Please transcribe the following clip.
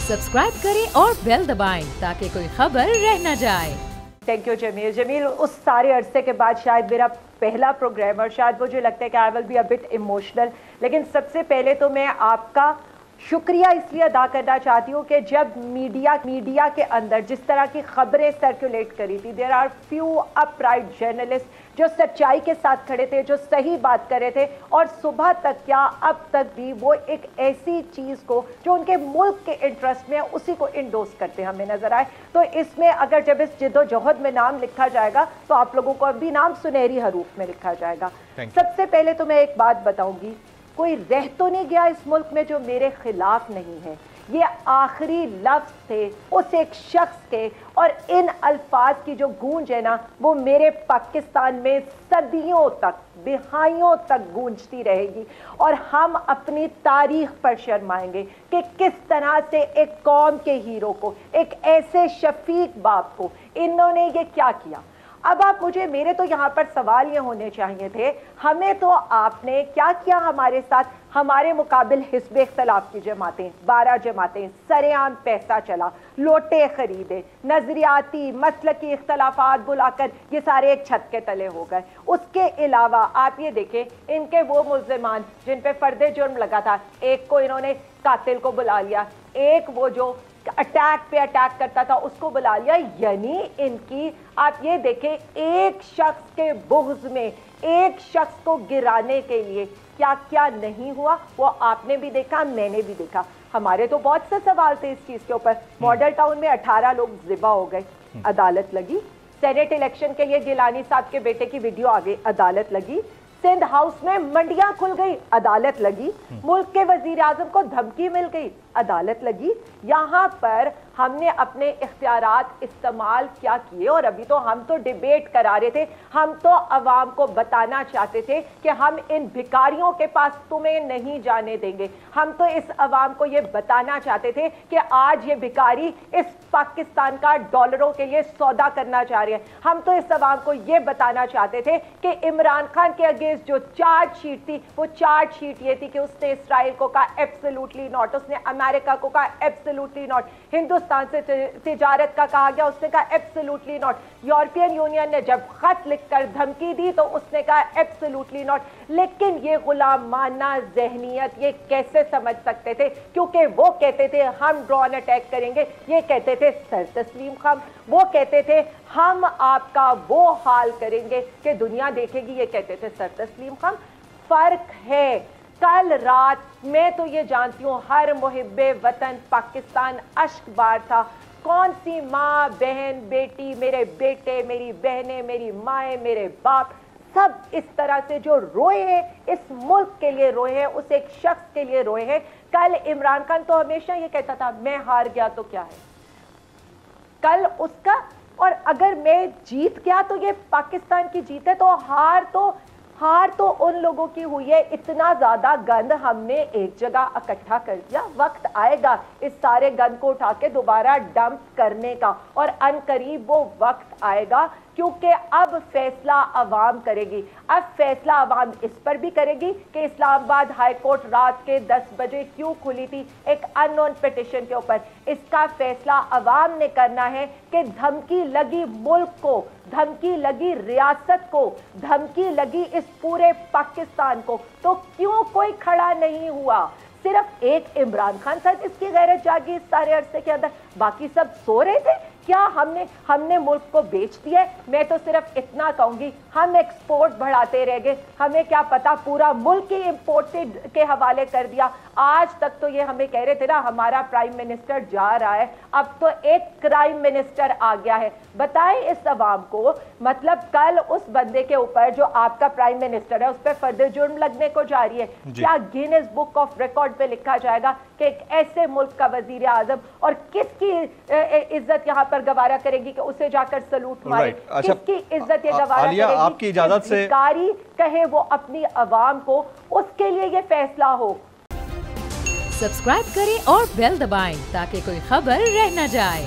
Subscribe करें और bell दबाएं ताकि कोई खबर रह न जाए। Thank you Jameel. जमील, उस सारे अरसे के बाद शायद मेरा पहला प्रोग्राम, और शायद मुझे लगता है कि I will be a bit emotional, लेकिन सबसे पहले तो मैं आपका शुक्रिया इसलिए अदा करना चाहती हूँ कि जब मीडिया के अंदर जिस तरह की खबरें सर्कुलेट करी थी, there are few upright journalist जो सच्चाई के साथ खड़े थे, जो सही बात कर रहे थे, और सुबह तक क्या अब तक भी वो एक ऐसी चीज़ को जो उनके मुल्क के इंटरेस्ट में है उसी को इंडोर्स करते हमें नजर आए। तो इसमें अगर जब इस जिद्दोजहद में नाम लिखा जाएगा तो आप लोगों को अभी नाम सुनहरी हरूफ में लिखा जाएगा। सबसे पहले तो मैं एक बात बताऊंगी, कोई रह तो नहीं गया इस मुल्क में जो मेरे खिलाफ नहीं है। ये आखिरी लफ्ज थे उस एक शख्स के, और इन अल्फाज की जो गूंज है ना, वो मेरे पाकिस्तान में सदियों तक, दिहाइयों तक गूंजती रहेगी। और हम अपनी तारीख पर शर्माएंगे कि किस तरह से एक कौम के हीरो को, एक ऐसे शफीक बाप को इन्होंने ये क्या किया। अब आप मुझे, मेरे तो यहाँ पर सवाल ये होने चाहिए थे, हमें तो आपने क्या किया हमारे साथ। हमारे मुकाबिल हिस्ब इख्तलाफ की जमातें, 12 जमातें, सरेआम पैसा चला, लोटे खरीदे, नजरियाती मसलकी इख्तलाफात बुलाकर ये सारे एक छत के तले हो गए। उसके अलावा आप ये देखें, इनके वो मुल्ज़िमान जिन पे फर्दे जुर्म लगा था, एक को इन्होंने कातिल को बुला लिया, एक वो जो अटैक पे अटैक करता था उसको बुला लिया। यानी इनकी, आप ये देखें, एक शख्स के बुग़्ज़ में एक शख्स को गिराने के लिए क्या क्या नहीं हुआ, वो आपने भी देखा, मैंने भी देखा। हमारे तो बहुत से सवाल थे इस चीज़ के ऊपर। मॉडल टाउन में 18 लोग ज़िबा हो गए, अदालत लगी। सेनेट इलेक्शन के लिए गिलानी साहब के बेटे की वीडियो आ गई, अदालत लगी। सिंध हाउस में मंडियां खुल गई, अदालत लगी। मुल्क के वजीर आजम को धमकी मिल गई, अदालत लगी। यहाँ पर हमने अपने इख्तियारात इस्तेमाल क्या किए, और अभी तो हम तो डिबेट करा रहे थे, हम तो अवाम को बताना चाहते थे कि हम इन भिखारियों के पास तुम्हें नहीं जाने देंगे। हम तो इस अवाम को ये बताना चाहते थे कि आज ये भिखारी इस पाकिस्तान का डॉलरों के लिए सौदा करना चाह रहे हैं। हम तो इस अवाम को ये बताना चाहते थे कि इमरान खान के अगेंस्ट जो चार्जशीट थी, वो चार्जशीट ये थी कि उसने इसराइल को कहा एब्सोल्युटली नॉट, उसने अमेरिका को कहा एब्सोल्युटली नॉट, हिंदुस्तान से तिजारत का कहा गया, उसने कहा एब्सोल्युटली नॉट। यूरोपियन यूनियन ने जब खत लिखकर धमकी दी तो उसने कहा एब्सोल्युटली नॉट। लेकिन ये गुलामाना ज़हनियत ये कैसे समझ सकते थे, क्योंकि वो कहते थे हम ड्रोन अटैक करेंगे, ये कहते थे सर तस्लीम खान, वो कहते थे हम आपका वो हाल करेंगे कि दुनिया देखेगी, ये कहते थे सर तस्लीम खान। फर्क है, कल रात मैं तो ये जानती हूँ हर मुहिब्बे वतन पाकिस्तान अश्क बार था। कौन सी माँ, बहन, बेटी, मेरे बेटे, मेरी बहनें, मेरी माएँ, मेरे बाप, सब इस तरह से जो रोए हैं, इस मुल्क के लिए रोए हैं, उस एक शख्स के लिए रोए हैं। कल इमरान खान तो हमेशा ये कहता था मैं हार गया तो क्या है, कल उसका, और अगर मैं जीत गया तो ये पाकिस्तान की जीत है। तो हार तो उन लोगों की हुई है। इतना ज्यादा गंद हमने एक जगह इकट्ठा कर दिया, वक्त आएगा इस सारे गंद को उठा के दोबारा डंप करने का, और अनकरीब वो वक्त आएगा, क्योंकि अब फैसला अवाम करेगी। अब फैसला अवाम इस पर भी करेगी कि इस्लामाबाद हाई कोर्ट रात के 10 बजे क्यों खुली थी एक अननोन पिटिशन के ऊपर। इसका फैसला अवाम ने करना है कि धमकी लगी मुल्क को, धमकी लगी रियासत को, धमकी लगी इस पूरे पाकिस्तान को, तो क्यों कोई खड़ा नहीं हुआ। सिर्फ एक इमरान खान था जिसकी गैरत जागी इस सारे अरसे के अंदर, बाकी सब सो रहे थे। क्या हमने मुल्क को बेच दिया है? मैं तो सिर्फ इतना कहूंगी, हम एक्सपोर्ट बढ़ाते रह गए, हमें क्या पता पूरा मुल्क ही इंपोर्ट के हवाले कर दिया। आज तक तो ये हमें कह रहे थे ना हमारा प्राइम मिनिस्टर जा रहा है, अब तो एक क्राइम मिनिस्टर आ गया है। बताएं इस अवाम को, मतलब कल उस बंदे के ऊपर जो आपका प्राइम मिनिस्टर है उस पर फर्दर जुर्म लगने को जा रही है, क्या गिनीज बुक ऑफ रिकॉर्ड पे लिखा जाएगा कि एक ऐसे मुल्क का वजीर आजम, और किसकी इज्जत यहाँ पर गवारा करेगी कि उसे जाकर सलूट मारे, किसकी इज्जत ये गवारा करेगी आपकी इजाजत से भिखारी कहे वो अपनी अवाम को, उसके लिए ये फैसला हो। सब्सक्राइब करें और बेल दबाएं ताकि कोई खबर रह न जाए।